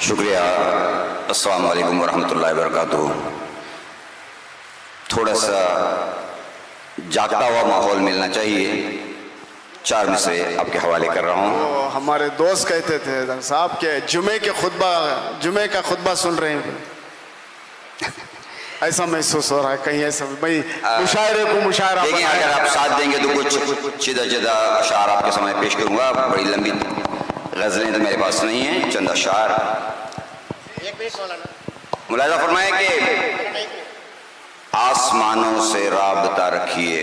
شکریہ. السلام علیکم ورحمۃ اللہ وبرکاتہ. تھوڑا سا جاگتا ہوا ماحول ملنا چاہیے. 4 مصرے آپ کے حوالے کر رہا ہوں. وہ ہمارے دوست کہتے تھے صاحب کہ جمعے کا خطبہ سن رہے ہیں. ایسا محسوس ہو رہا ہے کہیں ایسا بھائی مشاعرے کو مشاعرہ. لیکن اگر آپ ساتھ دیں گے تو کچھ سیدھا اشعار آپ کے سامنے پیش کروں گا. بڑی لمبی غزلیں تو میرے پاس نہیں ہیں. چند اشعار ملاحظہ فرمائیں کہ آسمانوں سے رابطہ رکھیے,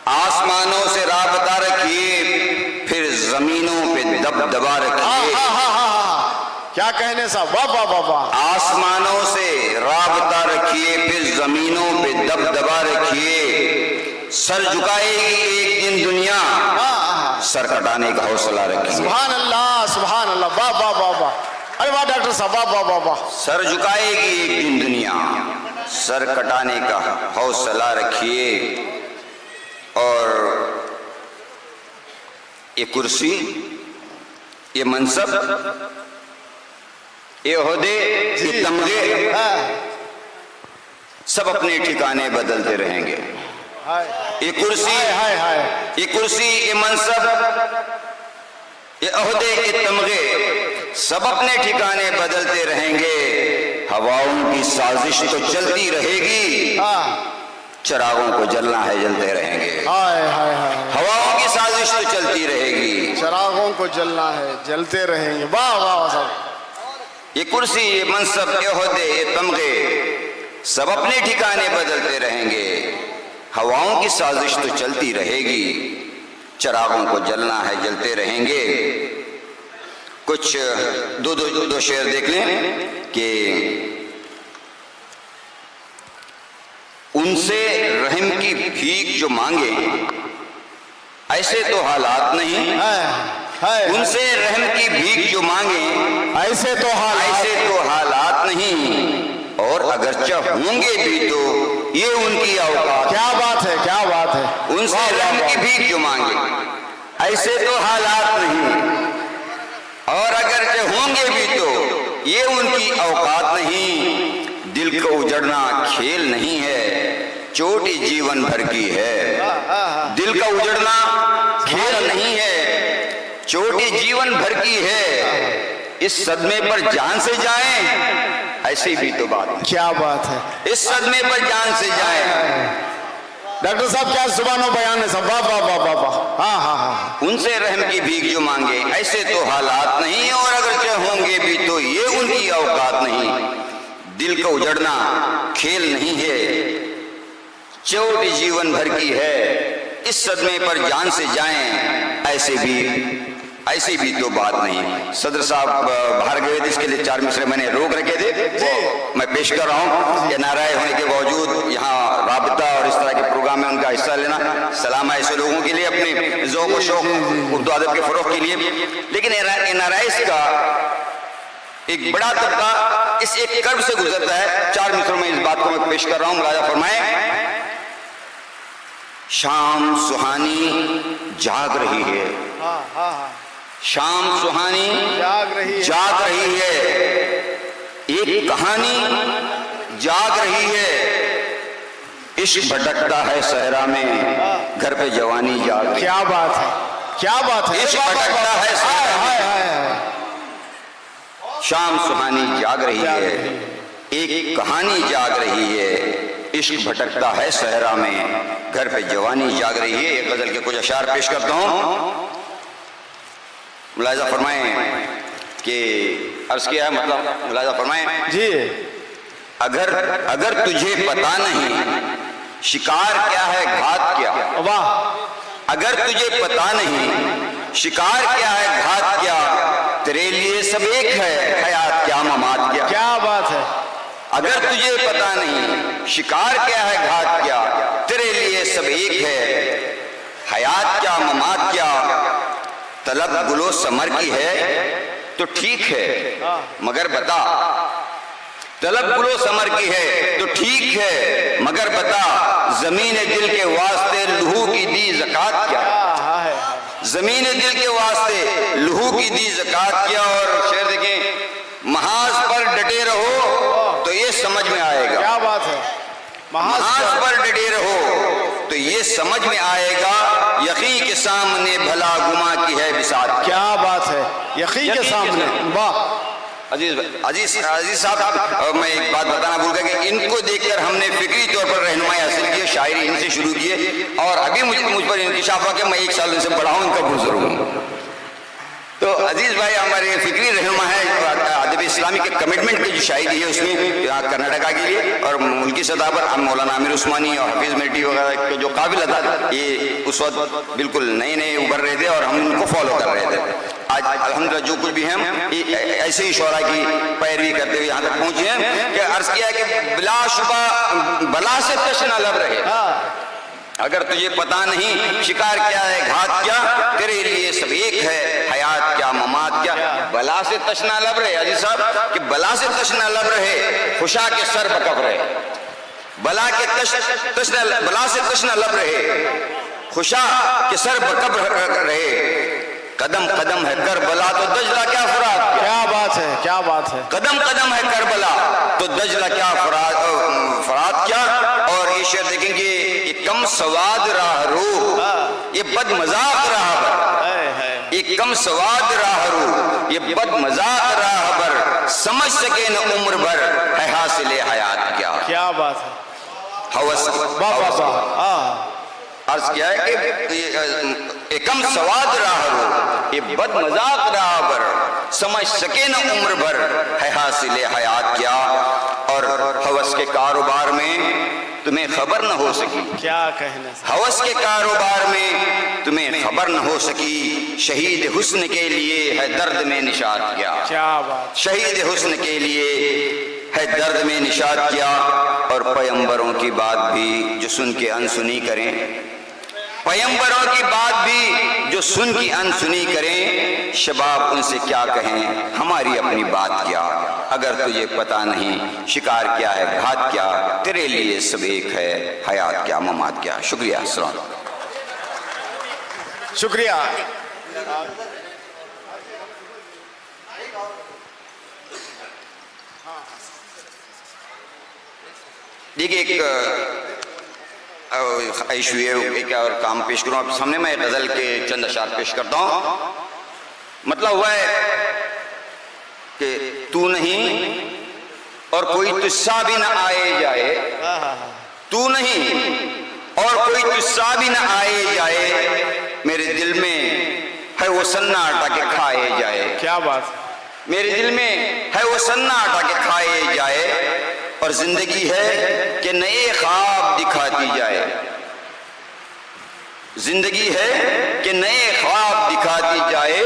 آسمانوں سے رابطہ رکھیے, پھر زمینوں پہ دبدبا رکھیے. کیا کہنے صاحب, واہ واہ واہ واہ. آسمانوں سے رابطہ رکھیے, پھر زمینوں پہ دبدبا رکھیے. سر جھکائے گی ایک دن دنیا, سر کٹانے کا حوصلہ رکھیے. سبحان اللہ سبحان اللہ, واہ واہ واہ واہ. ارے واہ ڈاکٹر صاحب, واہ واہ واہ واہ. سر جھکائے گی ایک دن دنیا, سر کٹانے کا حوصلہ رکھیے. اور یہ کرسی, یہ منصب, یہ عہدے, یہ تمغے سب اپنے ٹھکانے بدلتے رہیں گے. یہ کرسی, یہ منصب, یہ عہدے, یہ تمغے سب اپنے ٹھکانے بدلتے رہیں گے. ہواؤں کی سازش تو چلتی رہے گی, چراغوں کو جلنا ہے جلتے رہیں گے. ہواؤں کی سازش تو چلتی رہے گی, چراغوں کو جلنا ہے جلتے رہیں گے. واہ واہ صاحب. یہ کرسی, یہ منصب, یہ عہدے, یہ تمغے سب اپنے ٹھکانے بدلتے رہیں گے. ہواؤں کی سازش تو چلتی رہے گی, چراغوں کو جلنا ہے جلتے رہیں گے. کچھ دو شعر دیکھ لیں کہ ان سے رحم کی بھیک جو مانگے ایسے تو حالات نہیں. ان سے رحم کی بھیک جو مانگے ایسے تو حالات نہیں. اور اگرچہ ہوں گے بھی تو یہ ان کی اوقات. کیا بات ہے, کیا بات ہے. ان سے رحم کی بھیک جو مانگے ایسے تو حالات نہیں, اور اگرچہ ہوں گے بھی تو یہ ان کی اوقات نہیں. دل کو اجڑنا کھیل نہیں ہے, چوٹی جیون بھر کی ہے. دل کا اجڑنا کھیل نہیں ہے, چوٹی جیون بھر کی ہے. اس صدمے پر جان سے جائیں ایسی بھی تو بات ہے. کیا بات ہے. اس صدمے پر جان سے جائیں. ڈاکٹر صاحب کیا زبان و بیان ہے صاحب, واہ واہ واہ واہ واہ. ہاں ہاں ہاں. ان سے رحم کی بھیک جو مانگے ایسے تو حالات نہیں, اور اگرچہ ہوں گے بھی تو یہ ان کی اوقات نہیں. دل کا اجڑنا کھیل نہیں ہے, چوٹی جیون بھر کی ہے. اس صدمے پر جان سے جائیں ایسی بھی تو بات نہیں. صدر صاحب باہر گئے تھے, اس کے لیے 4 مصرے میں نے روک رکھے تھے, میں پیش کر رہا ہوں. یہ نارائ ہونے کے باوجود یہاں رابطہ اور اس طرح کے پروگرام میں ان کا حصہ لینا سلام ہے ایسے لوگوں کے لیے, اپنے ذوق و شوق اردو ادب کے فروغ کے لیے. لیکن این آر آئیز کا ایک بڑا طبقہ اس ایک کرب سے گزرتا ہے. 4 مصروں میں اس بات کو میں پیش کر رہا ہوں. ملاحظہ فرمائیں. شام سہانی جاگ رہی ہے, شام سہانی جاگ رہی ہے, ایک کہانی جاگ رہی ہے. عشق بھٹکتا ہے صحرا میں, گھر پہ جوانی جاگ رہی ہے. کیا بات ہے, کیا بات ہے. عشق بھٹکتا ہے صحرا میں, شام سہانی جاگ رہی ہے, ایک کہانی جاگ رہی ہے. عشق بھٹکتا ہے صحرا میں, گھر پہ جوانی جاگ رہی ہے. ایک غزل کے کچھ اشعار پیش کرتا ہوں. ملاحظہ فرمائیں کہ عرض کیا ہے, مطلب ملاحظہ فرمائیں جی. اگر تجھے پتا نہیں شکار کیا ہے گھات کیا, واہ. اگر تجھے پتا نہیں شکار کیا ہے گھات کیا, تیرے لیے سب ایک ہے حیات کیا ممات کیا. کیا بات ہے. اگر تجھے پتا نہیں شکار کیا ہے گھات کیا, تیرے لیے سب ایک ہے حیات کیا ممات کیا. طلب گلو سمر کی ہے تو ٹھیک ہے مگر بتا, طلب گلو سمر کی ہے تو ٹھیک ہے مگر بتا, زمین دل کے واسطے لہو کی دی زکات کیا, زمین دل کے واسطے لہو کی دی زکات کیا. اور شعر محاذ پر ڈٹے رہو تو یہ سمجھ میں آئے گا یقین کے سامنے بھلا گما کی ہے بساط. کیا بات ہے, یقین کے سامنے. واہ عزیز صاحب, میں ایک بات بتانا بھول گیا کہ ان کو دیکھ کر ہم نے فکری طور پر رہنمائی حاصل کی, شاعری ان سے شروع کیے, اور ابھی مجھ پر انکشاف ہوا کہ میں 1 سال ان سے بڑا ہوں, ان کا بزرگ ہوں. تو عزیز بھائی ہمارے فکری رہنما ہے, ادب اسلامی کے کمٹمنٹ کی جو شاعری ہے اس میں کرناٹکا کے لیے اور ملکی سطح پر مولانا عامر عثمانی اور حفیظ میٹھی وغیرہ کے جو قابل تھا, یہ اس وقت بالکل نئے ابھر رہے تھے اور ہم ان کو فالو کر رہے تھے. آج الحمدللہ جو کچھ بھی ہم ایسے ہی شعراء کی پیروی کرتے ہوئے یہاں تک پہنچے ہیں کہ عرض کیا ہے کہ بلا شبہ بلا سے تشنہ لب رہے. اگر تجھے پتا نہیں شکار کیا ہے گھات کیا, تیرے لیے سب ایک ہے حیات کیا ممات کیا. بلا سے تشنہ لب رہے عزیز صاحب, کہ بلا سے تشنہ لب رہے خوشا کے سر بکف رہے. بلا سے تشنہ لب رہے خوشا کے سر بکف رہے. قدم قدم ہے کربلا تو دجلہ کیا فرات. کیا بات ہے, کیا بات ہے. قدم قدم ہے کربلا تو دجلہ کیا فرات کیا. اور یہ شعر دیکھیں گے, یہ کم سواد راہ رو, یہ بد مذاق راہ بر, یہ کم سواد راہ رو, یہ بد مذاق راہ بر, سمجھ سکے نہ عمر بھر ہے حاصل حیات کیا. کیا بات ہے. ہوس عرض کیا ہے کہ یہ کم سواد راہ رو, یہ بد مذاق راہ بر, سمجھ سکے نہ عمر بھر ہے حاصل حیات کیا. اور ہوس کے کاروبار میں تمہیں خبر نہ ہو سکی. کیا کہنے. ہوس کے کاروبار میں تمہیں خبر نہ ہو سکی, شہید حسن کے لیے ہے درد میں نشاد کیا. کیا بات. شہید حسن کے لیے ہے درد میں نشاد کیا. اور پیغمبروں کی بات بھی جو سن کے انسنی کریں, پیغمبروں کی بات بھی جو سن کی انسنی کریں, شباب ان سے کیا کہیں ہماری اپنی بات کیا. اگر تجھے پتا نہیں شکار کیا ہے گھات کیا, تیرے لیے سب ایک ہے حیات کیا ممات کیا. شکریہ. السلام. شکریہ. دیکھیے ایک ایشو ایک اور کام پیش کروں آپ سامنے. میں غزل کے چند اشعار پیش کرتا ہوں. مطلب ہوا ہے کہ تو نہیں اور کوئی تجھ سا بھی نہ آئے جائے, تو نہیں اور کوئی تجھ سا بھی نہ آئے جائے, میرے دل میں ہے وہ سناٹا کہ کھائے جائے. کیا بات. میرے دل میں ہے وہ سناٹا کہ کھائے جائے, اور زندگی ہے کہ نئے خواب دکھاتی جائے. زندگی ہے کہ نئے خواب دکھاتی جائے,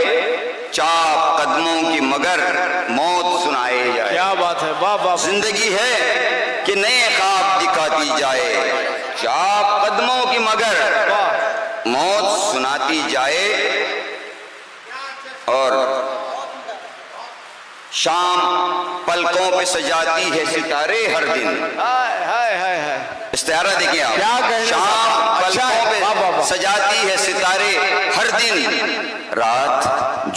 چاپ قدموں کی مگر موت سنائے جائے. کیا بات ہے. واہ واہ. زندگی ہے کہ نئے خواب دکھاتی جائے, چاپ قدموں کی مگر موت سناتی جائے. اور شام پلکوں پہ سجاتی ہے ستارے ہر دن. استعارہ دیکھیں آپ. شام پلکوں پہ سجاتی ہے ستارے ہر دن, رات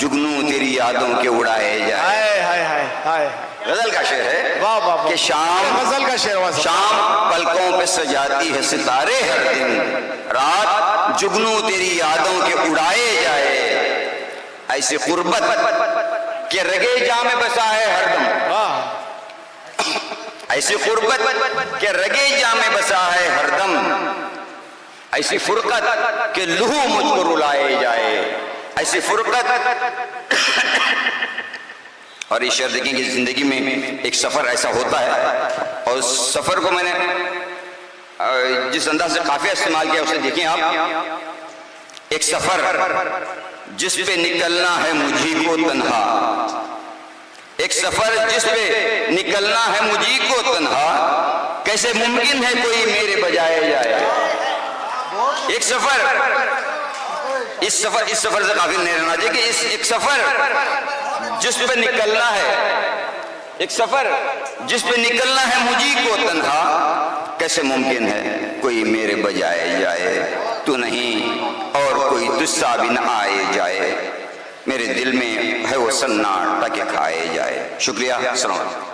جگنوں تیری یادوں کے اڑائے جائے. غزل کا شعر ہے کہ شام پلکوں پہ سجاتی ہے ستارے ہر دن, رات جگنوں تیری یادوں کے اڑائے جائے. ایسی قربت کہ رگے جاں میں بسا ہے ہر دم, ایسی قربت کہ رگے جاں میں بسا ہے ہر دم, ایسی فرقت کہ لہو مجھ کو رلائے جائے. ایسی فرقت. اور یہ شعر دیکھیں کہ زندگی میں ایک سفر ایسا ہوتا ہے, اور اس سفر کو میں نے جس انداز سے قافیہ استعمال کیا اسے دیکھیں آپ. ایک سفر جس پہ نکلنا ہے مجھی کو تنہا, ایک سفر جس پہ نکلنا ہے مجھی کو تنہا, کیسے ممکن ہے کوئی میرے بجائے جائے. ایک سفر, اس سفر سے قافل نہیں رہنا چاہیے کہ ایک سفر جس پہ نکلنا ہے, ایک سفر جس پہ نکلنا ہے مجھی کو تنہا, کیسے ممکن ہے کوئی میرے بجائے جائے. تو نہیں اور کوئی تجھ سا بھی نہ آئے جائے, میرے دل میں ہے وہ سناٹا کہ کھائے جائے. شکریہ. السلام علیکم.